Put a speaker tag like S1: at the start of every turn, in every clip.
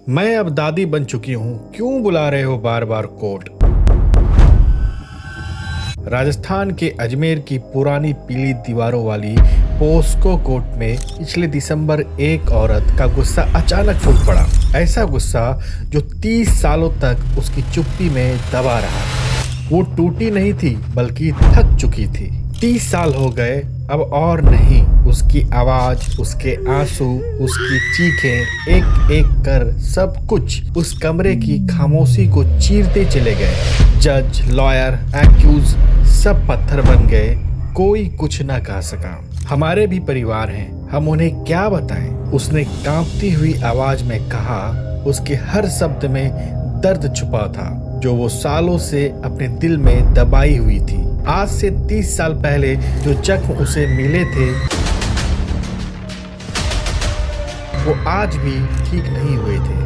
S1: मैं अब दादी बन चुकी हूँ, क्यों बुला रहे हो बार बार कोर्ट। राजस्थान के अजमेर की पुरानी पीली दीवारों वाली पोस्को कोर्ट में पिछले दिसंबर एक औरत का गुस्सा अचानक फूट पड़ा। ऐसा गुस्सा जो 30 सालों तक उसकी चुप्पी में दबा रहा। वो टूटी नहीं थी बल्कि थक चुकी थी। 30 साल हो गए, अब और नहीं। उसकी आवाज, उसके आंसू, उसकी चीखें, एक एक कर सब कुछ उस कमरे की खामोशी को चीरते चले गए। जज, लॉयर, एक्यूज सब पत्थर बन गए। कोई कुछ ना कह सका। हमारे भी परिवार हैं, हम उन्हें क्या बताएं? उसने कांपती हुई आवाज में कहा। उसके हर शब्द में दर्द छुपा था जो वो सालों से अपने दिल में दबाई हुई थी। आज से 30 साल पहले जो जख्म उसे मिले थे वो आज भी ठीक नहीं हुए थे।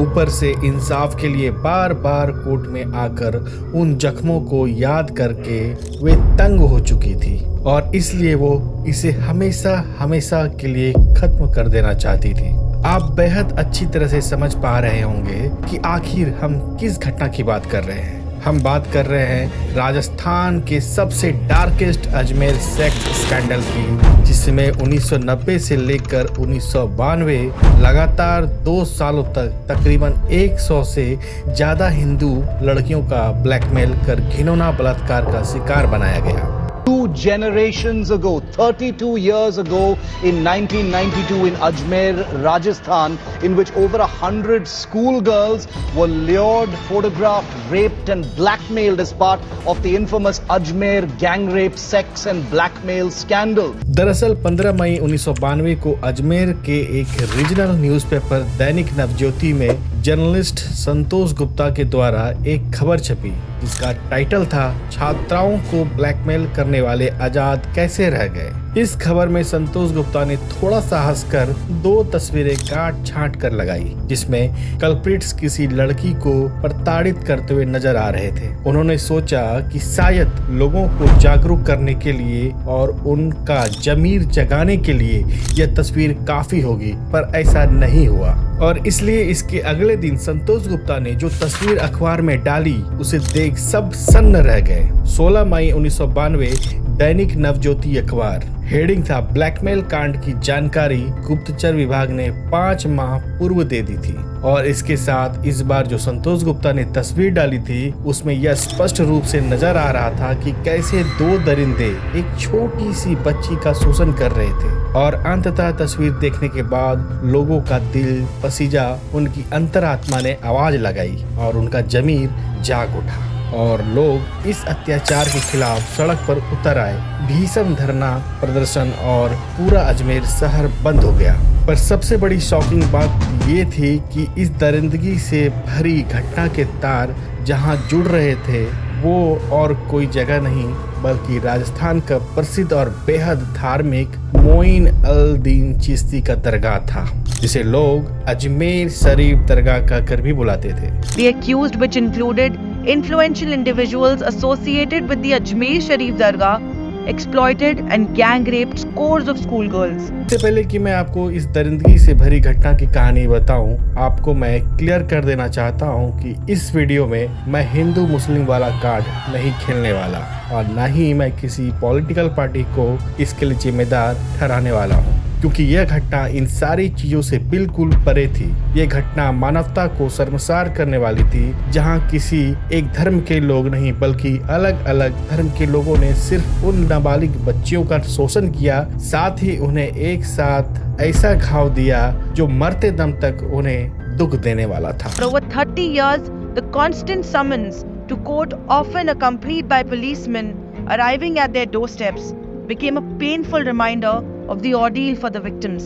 S1: ऊपर से इंसाफ के लिए बार बार कोर्ट में आकर उन जख्मों को याद करके वे तंग हो चुकी थी और इसलिए वो इसे हमेशा हमेशा के लिए खत्म कर देना चाहती थी। आप बेहद अच्छी तरह से समझ पा रहे होंगे कि आखिर हम किस घटना की बात कर रहे हैं। हम बात कर रहे हैं राजस्थान के सबसे डार्केस्ट अजमेर सेक्स स्कैंडल की, जिसमें 1990 से लेकर 1992 लगातार 2 सालों तक तकरीबन 100 से ज्यादा हिंदू लड़कियों का ब्लैकमेल कर घिनौना बलात्कार का शिकार बनाया गया।
S2: 2 generations ago, 32 years ago, in 1992 in Ajmer, Rajasthan, in which over 100 schoolgirls were lured, photographed, raped and blackmailed as part of the infamous Ajmer gang rape, sex and blackmail scandal.
S1: दरअसल 15 मई 1992 को अजमेर के एक रीजनल न्यूज़पेपर दैनिक नवज्योति में journalist संतोष गुप्ता के द्वारा एक खबर छपी जिसका टाइटल था छात्राओं को ब्लैकमेल करने वाले आजाद कैसे रह गए। इस खबर में संतोष गुप्ता ने थोड़ा सा हंसकर 2 तस्वीरें काट छांट कर लगाई जिसमें कल्प्रिट्स किसी लड़की को प्रताड़ित करते हुए नजर आ रहे थे। उन्होंने सोचा कि शायद लोगों को जागरूक करने के लिए और उनका जमीर जगाने के लिए यह तस्वीर काफी होगी, पर ऐसा नहीं हुआ और इसलिए इसके अगले दिन संतोष गुप्ता ने जो तस्वीर अखबार में डाली उसे देख सब सन्न रह गए। 16 मई 1992 दैनिक नवज्योति अखबार, हेडिंग था ब्लैकमेल कांड की जानकारी गुप्तचर विभाग ने 5 माह पूर्व दे दी थी और इसके साथ इस बार जो संतोष गुप्ता ने तस्वीर डाली थी उसमें यह स्पष्ट रूप से नजर आ रहा था कि कैसे 2 दरिंदे एक छोटी सी बच्ची का शोषण कर रहे थे और अंततः तस्वीर देखने के बाद लोगों का दिल पसीजा, उनकी अंतरात्मा ने आवाज लगाई और उनका जमीर जाग उठा और लोग इस अत्याचार के खिलाफ सड़क पर उतर आए। भीषण धरना प्रदर्शन और पूरा अजमेर शहर बंद हो गया। पर सबसे बड़ी शॉकिंग बात ये थी कि इस दरिंदगी से भरी घटना के तार जहां जुड़ रहे थे वो और कोई जगह नहीं बल्कि राजस्थान का प्रसिद्ध और बेहद धार्मिक मोइन अल दीन चिश्ती का दरगाह था, जिसे लोग अजमेर शरीफ दरगाह कहकर भी बुलाते थे।
S3: The accused, which included influential individuals associated with the Ajmer Sharif Dargah, exploited and gang raped scores of schoolgirls.
S1: इससे पहले कि मैं आपको इस दरिंदगी से भरी घटना की कहानी बताऊं, आपको मैं क्लियर कर देना चाहता हूं कि इस वीडियो में मैं हिंदू मुस्लिम वाला कार्ड नहीं खेलने वाला और ना ही मैं किसी पॉलिटिकल पार्टी को इसके लिए जिम्मेदार ठहराने वाला हूं, क्योंकि यह घटना इन सारी चीजों से बिल्कुल परे थी। यह घटना मानवता को शर्मसार करने वाली थी, जहां किसी एक धर्म के लोग नहीं बल्कि अलग अलग धर्म के लोगों ने सिर्फ उन नाबालिग बच्चियों का शोषण किया, साथ ही उन्हें एक साथ ऐसा घाव दिया जो मरते दम तक उन्हें दुख देने वाला था।
S3: For over 30 years, the constant summons to court, often accompanied by policemen arriving at their doorsteps, became a painful reminder of the ordeal for the victims.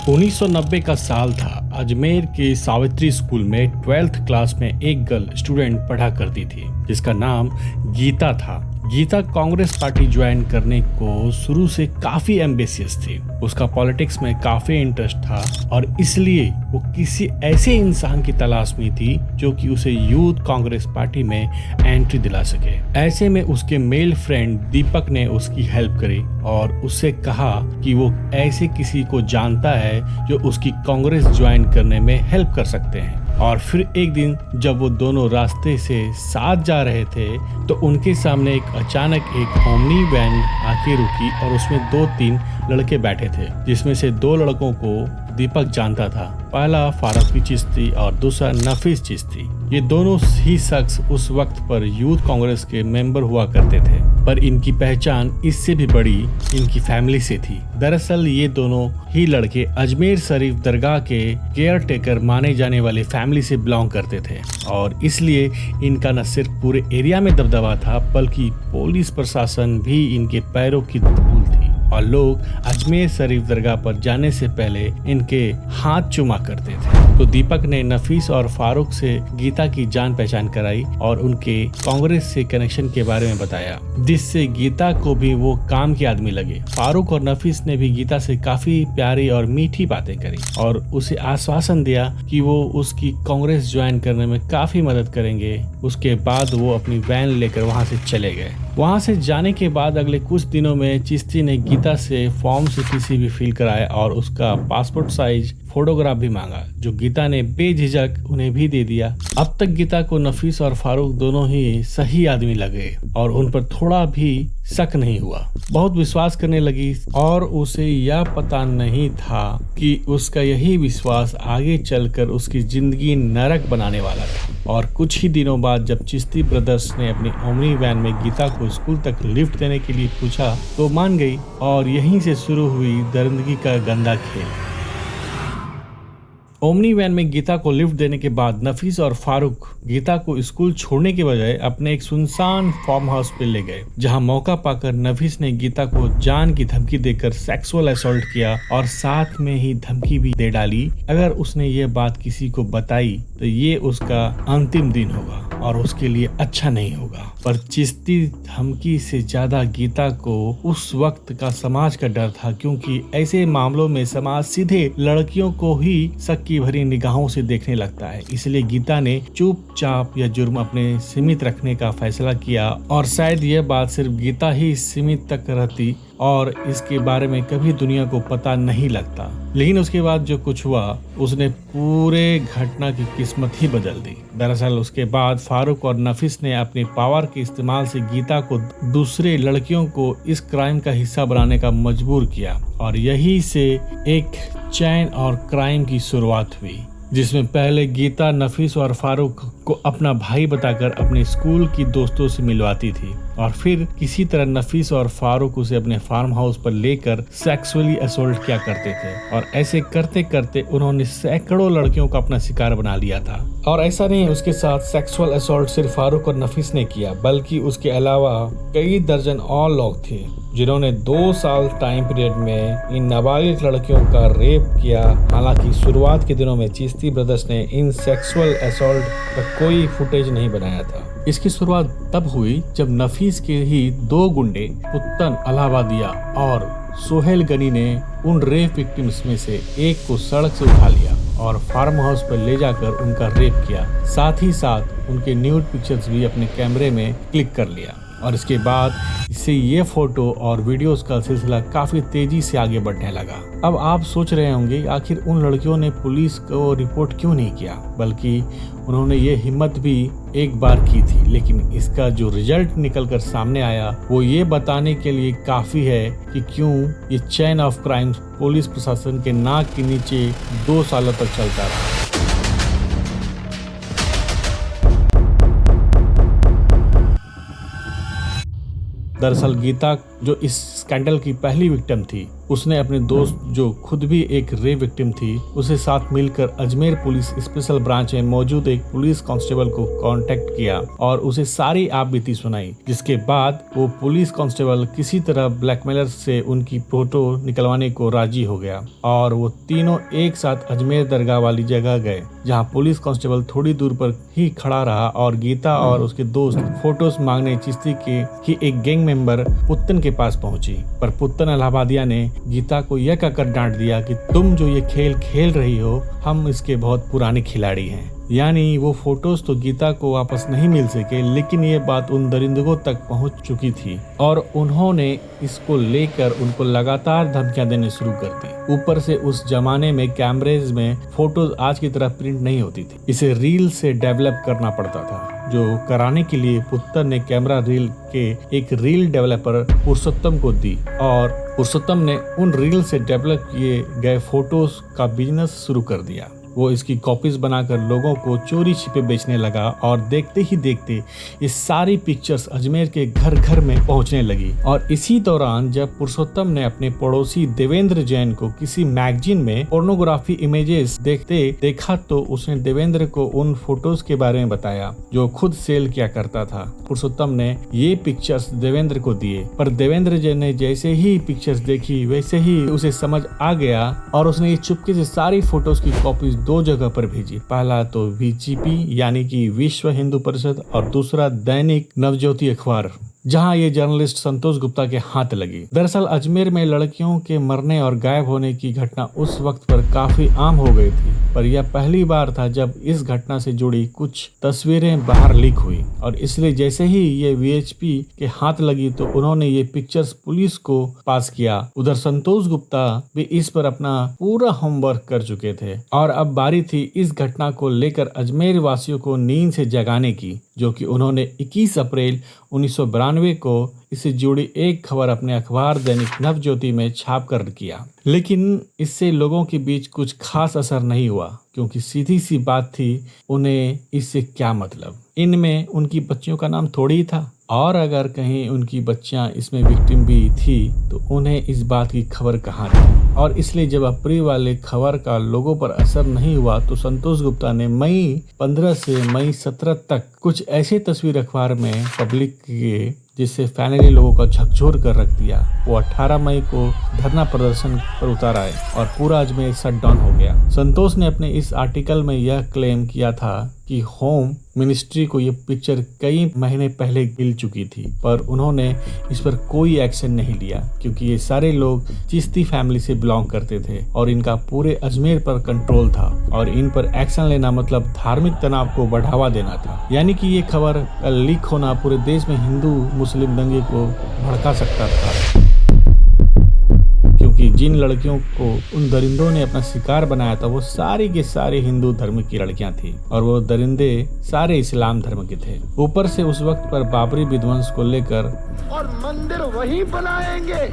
S4: 1990 का साल था। अजमेर के सावित्री स्कूल में 12th क्लास में एक गर्ल स्टूडेंट पढ़ा करती थी जिसका नाम गीता था। गीता कांग्रेस पार्टी ज्वाइन करने को शुरू से काफी एम्बिशियस थी। उसका पॉलिटिक्स में काफी इंटरेस्ट था और इसलिए वो किसी ऐसे इंसान की तलाश में थी जो कि उसे यूथ कांग्रेस पार्टी में एंट्री दिला सके। ऐसे में उसके मेल फ्रेंड दीपक ने उसकी हेल्प करी और उससे कहा कि वो ऐसे किसी को जानता है जो उसकी कांग्रेस ज्वाइन करने में हेल्प कर सकते हैं और फिर एक दिन जब वो दोनों रास्ते से साथ जा रहे थे तो उनके सामने अचानक एक ओमनी वैन आके रुकी और उसमें 2-3 लड़के बैठे थे, जिसमें से 2 लड़कों को दीपक जानता था। पहला फारूकी चिश्ती और दूसरा नफीस चिश्ती। ये दोनों ही शख्स उस वक्त पर यूथ कांग्रेस के मेंबर हुआ करते थे, पर इनकी पहचान इससे भी बड़ी इनकी फैमिली से थी। दरअसल ये दोनों ही लड़के अजमेर शरीफ दरगाह के केयर टेकर माने जाने वाले फैमिली से बिलोंग करते थे और इसलिए इनका न सिर्फ पूरे एरिया में दबदबा था बल्कि पुलिस प्रशासन भी इनके पैरों की धूल थी और लोग अजमेर शरीफ दरगाह पर जाने से पहले इनके हाथ चूमा करते थे। तो दीपक ने नफीस और फारूक से गीता की जान पहचान कराई और उनके कांग्रेस से कनेक्शन के बारे में बताया, जिससे गीता को भी वो काम के आदमी लगे। फारूक और नफीस ने भी गीता से काफी प्यारी और मीठी बातें करी और उसे आश्वासन दिया कि वो उसकी कांग्रेस ज्वाइन करने में काफी मदद करेंगे। उसके बाद वो अपनी वैन लेकर वहां से चले गए। वहां से जाने के बाद अगले कुछ दिनों में चिश्ती ने गीता से फॉर्म 66 भी फिल कराया और उसका पासपोर्ट साइज फोटोग्राफ भी मांगा, जो गीता ने बेझिझक उन्हें भी दे दिया। अब तक गीता को नफीस और फारूक दोनों ही सही आदमी लगे और उन पर थोड़ा भी शक नहीं हुआ। बहुत विश्वास करने लगी और उसे यह पता नहीं था कि उसका यही विश्वास आगे चलकर उसकी जिंदगी नरक बनाने वाला था। और कुछ ही दिनों बाद जब चिश्ती ब्रदर्स ने अपनी ओमनी वैन में गीता को स्कूल तक लिफ्ट देने के लिए पूछा तो मान गई और यहीं से शुरू हुई दरिंदगी का गंदा खेल। ओमनी वैन में गीता को लिफ्ट देने के बाद नफीस और फारूक गीता को स्कूल छोड़ने के बजाय अपने एक सुनसान फार्म हाउस पे ले गए, जहां मौका पाकर नफीस ने गीता को जान की धमकी देकर सेक्सुअल असॉल्ट किया और साथ में ही धमकी भी दे डाली, अगर उसने ये बात किसी को बताई तो ये उसका अंतिम दिन होगा और उसके लिए अच्छा नहीं होगा। पर चिश्ती धमकी से ज्यादा गीता को उस वक्त का समाज का डर था, क्योंकि ऐसे मामलों में समाज सीधे लड़कियों को ही शक की भरी निगाहों से देखने लगता है। इसलिए गीता ने चुपचाप यह जुर्म अपने सीमित रखने का फैसला किया और शायद यह बात सिर्फ गीता ही सीमित तक रहती और इसके बारे में कभी दुनिया को पता नहीं लगता। लेकिन उसके बाद जो कुछ हुआ उसने पूरे घटना की किस्मत ही बदल दी। दरअसल उसके बाद फारूक और नफीस ने अपने पावर के इस्तेमाल से गीता को दूसरे लड़कियों को इस क्राइम का हिस्सा बनाने का मजबूर किया और यही से एक चैन और क्राइम की शुरुआत हुई, जिसमें पहले गीता नफीस और फारूक को अपना भाई बताकर अपने स्कूल की दोस्तों से मिलवाती थी और फिर किसी तरह नफीस और फारूक उसे अपने फार्म हाउस पर लेकर सेक्सुअली असोल्ट किया करते थे और ऐसे करते करते उन्होंने सैकड़ों लड़कियों का अपना शिकार बना लिया था। और ऐसा नहीं, उसके साथ सेक्सुअल असोल्ट सिर्फ फारूक और नफीस ने किया, बल्कि उसके अलावा कई दर्जन और लोग थे जिन्होंने 2 साल टाइम पीरियड में इन नाबालिग लड़कियों का रेप किया। हालांकि शुरुआत के दिनों में चिश्ती ब्रदर्स ने इन सेक्सुअल असोल्ट का कोई फुटेज नहीं बनाया था। इसकी शुरुआत तब हुई जब नफीस के ही 2 गुंडे पुत्तन अलाहाबादिया और सोहेल गनी ने उन रेप विक्टिम्स में से एक को सड़क से उठा लिया और फार्म हाउस पर ले जाकर उनका रेप किया। साथ ही साथ उनके न्यूड पिक्चर्स भी अपने कैमरे में क्लिक कर लिया और इसके बाद इससे ये फोटो और वीडियोस का सिलसिला काफी तेजी से आगे बढ़ने लगा। अब आप सोच रहे होंगे आखिर उन लड़कियों ने पुलिस को रिपोर्ट क्यों नहीं किया, बल्कि उन्होंने ये हिम्मत भी एक बार की थी, लेकिन इसका जो रिजल्ट निकल कर सामने आया वो ये बताने के लिए काफी है कि क्यों ये चेन ऑफ क्राइम्स पुलिस प्रशासन के नाक के नीचे 2 सालों तक चलता रहा। दरअसल गीता जो इस स्कैंडल की पहली विक्टिम थी, उसने अपने दोस्त जो खुद भी एक रेप विक्टिम थी उसे साथ मिलकर अजमेर पुलिस स्पेशल ब्रांच में मौजूद एक पुलिस कांस्टेबल को कांटेक्ट किया और उसे सारी आपबीती सुनाई, जिसके बाद वो पुलिस कांस्टेबल किसी तरह ब्लैकमेलर से उनकी फोटो निकलवाने को राजी हो गया और वो तीनों एक साथ अजमेर दरगाह वाली जगह गए, जहां पुलिस कांस्टेबल थोड़ी दूर पर ही खड़ा रहा और गीता और उसके दोस्त फोटोज मांगने चिश्ती के ही एक गैंग मेंबर पुत्तन के पास पहुंची। पर पुत्तन अलाहाबादिया ने गीता को यह कहकर डांट दिया कि तुम जो ये खेल खेल रही हो हम इसके बहुत पुराने खिलाड़ी हैं। यानी वो फोटोज तो गीता को वापस नहीं मिल सके, लेकिन ये बात उन दरिंदों तक पहुंच चुकी थी और उन्होंने इसको लेकर उनको लगातार धमकियां देने शुरू कर दी। ऊपर से उस जमाने में कैमरेज में फोटोज आज की तरह प्रिंट नहीं होती थी, इसे रील से डेवलप करना पड़ता था, जो कराने के लिए पुत्र ने कैमरा रील के एक रील डेवलपर पुरुषोत्तम को दी और पुरुषोत्तम ने उन रील से डेवलप किए गए फोटोज का बिजनेस शुरू कर दिया। वो इसकी कॉपीज बनाकर लोगों को चोरी छिपे बेचने लगा और देखते ही देखते ये सारी पिक्चर्स अजमेर के घर घर में पहुंचने लगी। और इसी दौरान जब पुरुषोत्तम ने अपने पड़ोसी देवेंद्र जैन को किसी मैगजीन में पोर्नोग्राफी इमेजेस देखा तो उसने देवेंद्र को उन फोटोज के बारे में बताया जो खुद सेल किया करता था। पुरुषोत्तम ने ये पिक्चर्स देवेंद्र को दिए, पर देवेंद्र जैन ने जैसे ही पिक्चर्स देखी वैसे ही उसे समझ आ गया और उसने ये चुपके से सारी फोटोज की कॉपीज 2 जगह पर भेजी। पहला तो वीजीपी यानी कि विश्व हिंदू परिषद और दूसरा दैनिक नवज्योति अखबार, जहां ये जर्नलिस्ट संतोष गुप्ता के हाथ लगी। दरअसल अजमेर में लड़कियों के मरने और गायब होने की घटना उस वक्त पर काफी आम हो गई थी, पर यह पहली बार था जब इस घटना से जुड़ी कुछ तस्वीरें बाहर लीक हुई और इसलिए जैसे ही ये वीएचपी के हाथ लगी तो उन्होंने ये पिक्चर्स पुलिस को पास किया। उधर संतोष गुप्ता भी इस पर अपना पूरा होमवर्क कर चुके थे और अब बारी थी इस घटना को लेकर अजमेर वासियों को नींद से जगाने की, जो कि उन्होंने 21 अप्रैल 1992 को इससे जुड़ी एक खबर अपने अखबार दैनिक नवज्योति में छाप कर किया। लेकिन इससे लोगों के बीच कुछ खास असर नहीं हुआ, क्योंकि सीधी सी बात थी, उन्हें इससे क्या मतलब, इनमें उनकी बच्चियों का नाम थोड़ी ही था और अगर कहीं उनकी बच्चियां इसमें विक्टिम भी थी तो उन्हें इस बात की खबर कहाँ थी। और इसलिए जब अप्रैल वाले खबर का लोगों पर असर नहीं हुआ तो संतोष गुप्ता ने मई 15 से मई 17 तक कुछ ऐसे तस्वीर अखबार में पब्लिक किए जिससे फाइनली लोगों का झकझोर कर रख दिया। वो 18 मई को धरना प्रदर्शन पर उतर आए और पूरा अजमेर शट डाउन हो गया। संतोष ने अपने इस आर्टिकल में यह क्लेम किया था कि होम मिनिस्ट्री को ये पिक्चर कई महीने पहले मिल चुकी थी, पर उन्होंने इस पर कोई एक्शन नहीं लिया क्योंकि ये सारे लोग चिश्ती फैमिली से बिलोंग करते थे और इनका पूरे अजमेर पर कंट्रोल था और इन पर एक्शन लेना मतलब धार्मिक तनाव को बढ़ावा देना था। यानी कि ये खबर का लीक होना पूरे देश में हिंदू मुस्लिम दंगे को भड़का सकता था, क्योंकि जिन लड़कियों को उन दरिंदों ने अपना शिकार बनाया था वो सारी के सारे हिंदू धर्म की लड़कियां थी और वो दरिंदे सारे इस्लाम धर्म के थे। ऊपर से उस वक्त पर बाबरी विध्वंस को लेकर
S5: और मंदिर वहीं बनाएंगे।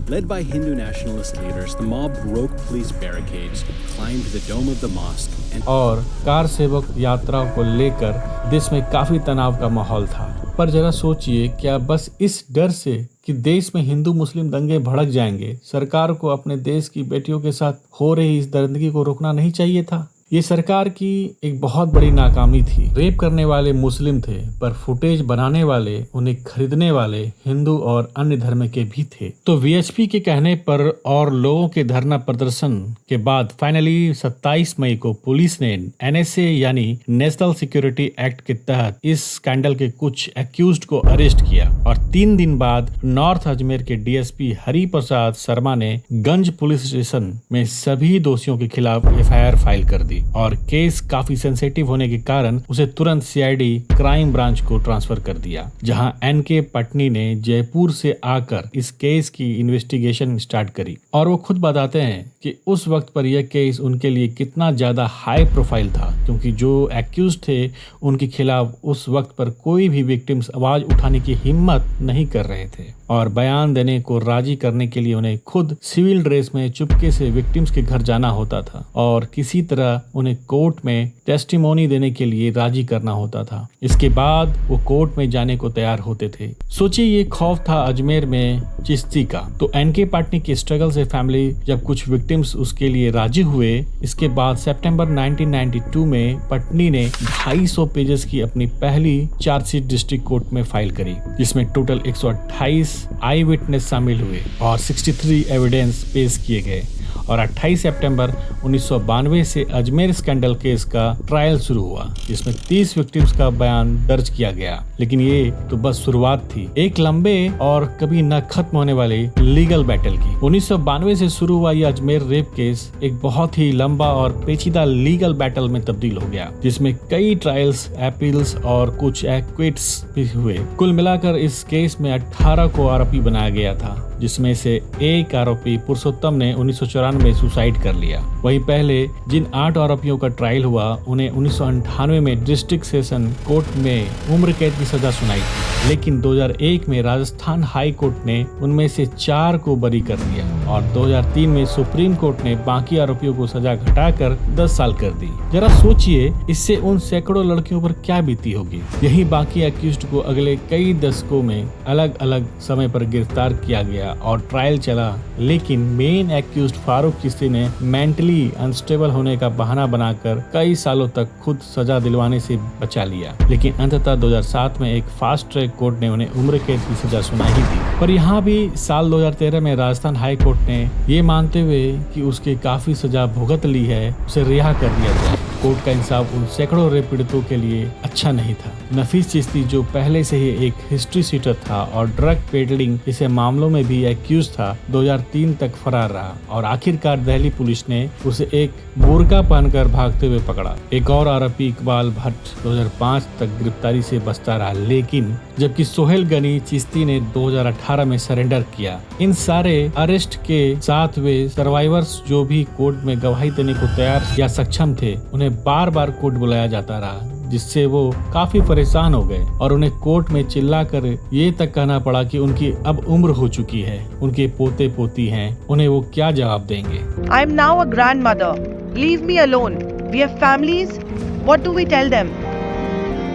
S6: Led by Hindu nationalist leaders, the mob broke police barricades, climbed the dome of the mosque, and
S4: और कार सेवक यात्रा को लेकर देश में काफी तनाव का माहौल था। पर जरा सोचिए, क्या बस इस डर से कि देश में हिंदू मुस्लिम दंगे भड़क जाएंगे, सरकार को अपने देश की बेटियों के साथ हो रही इस दरिंदगी को रोकना नहीं चाहिए था? ये सरकार की एक बहुत बड़ी नाकामी थी। रेप करने वाले मुस्लिम थे, पर फुटेज बनाने वाले, उन्हें खरीदने वाले हिंदू और अन्य धर्म के भी थे। तो वीएचपी के कहने पर और लोगों के धरना प्रदर्शन के बाद फाइनली 27 मई को पुलिस ने एनएसए यानी नेशनल सिक्योरिटी एक्ट के तहत इस स्कैंडल के कुछ एक्यूज्ड को अरेस्ट किया और 3 दिन बाद नॉर्थ अजमेर के डीएसपी हरि प्रसाद शर्मा ने गंज पुलिस स्टेशन में सभी दोषियों के खिलाफ एफआईआर फाइल कर दी और केस काफी सेंसिटिव होने के कारण उसे तुरंत सीआईडी क्राइम ब्रांच को ट्रांसफर कर दिया, जहां एनके पटनी ने जयपुर से आकर इस केस की इन्वेस्टिगेशन स्टार्ट करी। और वो खुद बताते हैं कि उस वक्त पर यह केस उनके लिए कितना ज्यादा हाई प्रोफाइल था, क्योंकि जो एक्यूज थे उनके खिलाफ उस वक्त पर कोई भी विक्टिम्स आवाज उठाने की हिम्मत नहीं कर रहे थे और बयान देने को राजी करने के लिए उन्हें खुद सिविल ड्रेस में चुपके से विक्टिम्स के घर जाना होता था और किसी तरह उन्हें कोर्ट में टेस्टिमोनी देने के लिए राजी करना होता था। इसके बाद वो कोर्ट में जाने को तैयार होते थे। सोचिए, ये खौफ था अजमेर में चिश्ती का। तो एनके पाटनी के स्ट्रगल से फैमिली जब कुछ विक्टिम्स उसके लिए राजी हुए, इसके बाद सितंबर 1992 में पटनी ने 250 पेजेस की अपनी पहली चार्जशीट डिस्ट्रिक्ट कोर्ट में फाइल करी, जिसमें टोटल 128 आई विटनेस शामिल हुए और 63 एविडेंस पेश किए गए और 28 सितंबर 1992 से अजमेर स्कैंडल केस का ट्रायल शुरू हुआ, जिसमें 30 विक्टिम्स का बयान दर्ज किया गया। लेकिन ये तो बस शुरुआत थी एक लंबे और कभी न खत्म होने वाले लीगल बैटल की। 1992 से शुरू हुआ यह अजमेर रेप केस एक बहुत ही लंबा और पेचीदा लीगल बैटल में तब्दील हो गया, जिसमें कई ट्रायल्स, अपील्स और कुछ एक्विट्स भी हुए। कुल मिलाकर इस केस में 18 को आरोपी बनाया गया था, जिसमें से एक आरोपी पुरुषोत्तम ने 1994 में सुसाइड कर लिया। वहीं पहले जिन 8 आरोपियों का ट्रायल हुआ उन्हें 1998 में डिस्ट्रिक्ट सेशन कोर्ट में उम्र कैद की सजा सुनाई थी, लेकिन 2001 में राजस्थान हाई कोर्ट ने उनमें से 4 को बरी कर दिया और 2003 में सुप्रीम कोर्ट ने बाकी आरोपियों को सजा घटाकर 10 साल कर दी। जरा सोचिए, इससे उन सैकड़ों लड़कियों पर क्या बीती होगी। यही बाकी एक्यूज्ड को अगले कई दशकों में अलग अलग समय पर गिरफ्तार किया गया और ट्रायल चला, लेकिन मेन एक्यूज्ड फारूक चिश्ती ने मेंटली अनस्टेबल होने का बहाना बनाकर कई सालों तक खुद सजा दिलवाने से बचा लिया। लेकिन अंततः 2007 में एक फास्ट ट्रैक कोर्ट ने उन्हें उम्र कैद की सजा सुनाई थी। पर यहाँ भी साल 2013 में राजस्थान हाई कोर्ट ने ये मानते हुए कि उसके काफी सजा भुगत ली है, उसे रिहा कर दिया गया। कोर्ट का इंसाफ उन सैकड़ों रेप पीड़ितों के लिए अच्छा नहीं था। नफीस चिश्ती, जो पहले से ही एक हिस्ट्री सीटर था और ड्रग पेडलिंग जैसे मामलों में भी एक्यूज था, 2003 तक फरार रहा और आखिरकार दिल्ली पुलिस ने उसे एक बुर्का पहनकर भागते हुए पकड़ा। एक और आरोपी इकबाल भट्ट 2005 तक गिरफ्तारी से बचता रहा, लेकिन जबकि सोहेल गनी चिश्ती ने 2018 में सरेंडर किया। इन सारे अरेस्ट के साथ वे सर्वाइवर्स जो भी कोर्ट में गवाही देने को तैयार या सक्षम थे, उन्हें बार बार कोर्ट बुलाया जाता रहा, जिससे वो काफी परेशान हो गए और उन्हें कोर्ट में चिल्लाकर ये तक कहना पड़ा कि उनकी अब उम्र हो चुकी है, उनके पोते पोती हैं, उन्हें वो क्या जवाब देंगे।
S3: I am now a grandmother. Leave me alone. We have families. What do we tell them?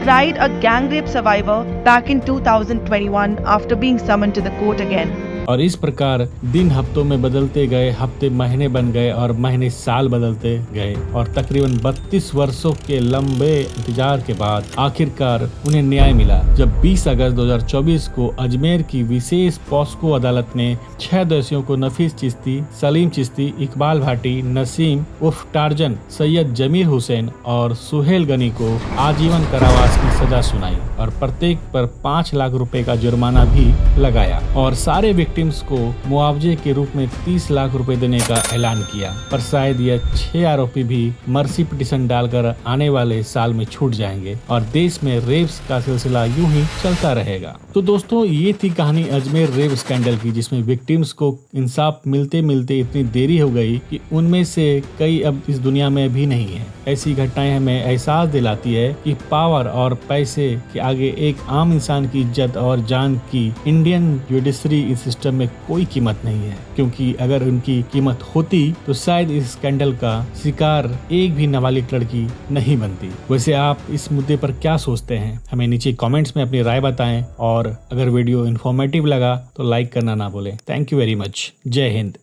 S3: Cried a gang rape survivor back in 2021 after being summoned to the court again.
S4: और इस प्रकार दिन हफ्तों में बदलते गए, हफ्ते महीने बन गए और महीने साल बदलते गए और तकरीबन 32 वर्षों के लंबे इंतजार के बाद आखिरकार उन्हें न्याय मिला, जब 20 अगस्त 2024 को अजमेर की विशेष पॉस्को अदालत ने 6 दोषियों को नफीस चिश्ती, सलीम चिश्ती, इकबाल भाटी, नसीम उर्फ टार्जन, सैयद जमीर हुसैन और सुहेल गनी को आजीवन कारावास की सजा सुनाई और प्रत्येक पर 5 लाख रुपए का जुर्माना भी लगाया और सारे विक्टिम्स को मुआवजे के रूप में 30 लाख रुपए देने का ऐलान किया। पर शायद यह 6 आरोपी भी मर्सी पिटीशन डालकर आने वाले साल में छूट जाएंगे और देश में रेप्स का सिलसिला यूं ही चलता रहेगा। तो दोस्तों, ये थी कहानी अजमेर रेप स्कैंडल की, जिसमें विक्टिम्स को इंसाफ मिलते मिलते इतनी देरी हो गई कि उनमें से कई अब इस दुनिया में भी नहीं है। ऐसी घटनाएं हमें एहसास दिलाती है कि पावर और पैसे के आगे एक आम इंसान की इज्जत और जान की इंडियन जुडिशरी सिस्टम में कोई कीमत नहीं है, क्योंकि अगर उनकी कीमत होती तो शायद इस स्कैंडल का शिकार एक भी नाबालिग लड़की नहीं बनती। वैसे आप इस मुद्दे पर क्या सोचते हैं? हमें नीचे कमेंट्स में अपनी राय बताएं और अगर वीडियो इन्फॉर्मेटिव लगा तो लाइक करना ना भूलें। Thank you very much. जय हिंद।